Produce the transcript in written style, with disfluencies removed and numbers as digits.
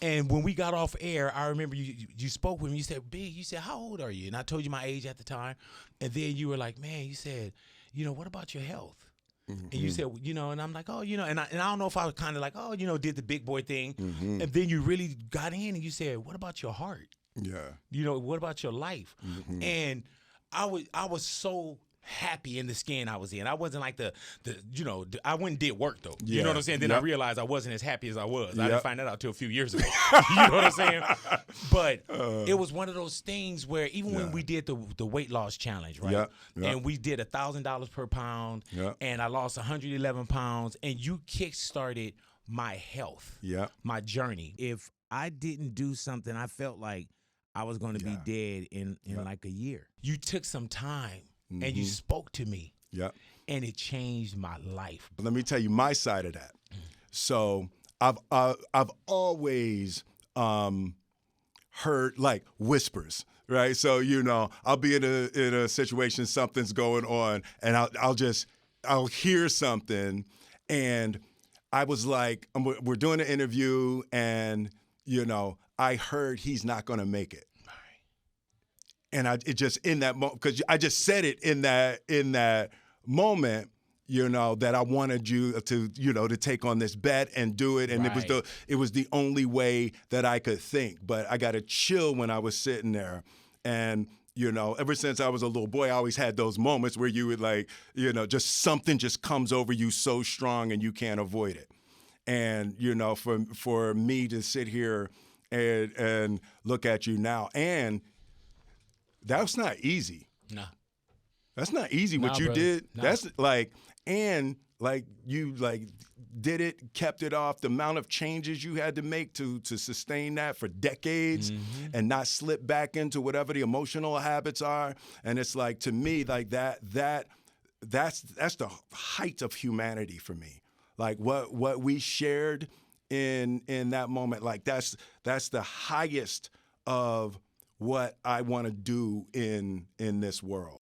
And when we got off air, I remember you spoke with me. You said, Big, you said, how old are you? And I told you my age at the time. And then you were like, man, you said, what about your health? And you said, and I'm like, oh, and I don't know if I was kind of like, oh, did the big boy thing. And then you really got in and you said, what about your heart? Yeah. What about your life? And I was so happy in the skin I was in. I wasn't like I went and did work though. You know what I'm saying? Then I realized I wasn't as happy as I was. I didn't find that out till a few years ago. You know what I'm saying? But it was one of those things where even when we did the weight loss challenge, right? And we did $1,000 per pound, and I lost 111 pounds, and you kickstarted my health, my journey. If I didn't do something, I felt like I was going to be dead in like a year. You took some time. And you spoke to me. And it changed my life. Let me tell you my side of that. So I've always heard like whispers, right? So I'll be in a situation, something's going on, and I'll hear something, and I was like, we're doing an interview, and I heard he's not going to make it. And it just in that moment, because I just said it in that moment, that I wanted you to, to take on this bet and do it, and it was the only way that I could think. But I got a chill when I was sitting there, and ever since I was a little boy, I always had those moments where you would like, just something just comes over you so strong and you can't avoid it. And for me to sit here and look at you now, and that's not easy. No. That's not easy what you did. No. That's you did it, kept it off, the amount of changes you had to make to sustain that for decades and not slip back into whatever the emotional habits are. And it's like, to me, like that's the height of humanity for me. Like what we shared in that moment, like that's the highest of what I want to do in this world.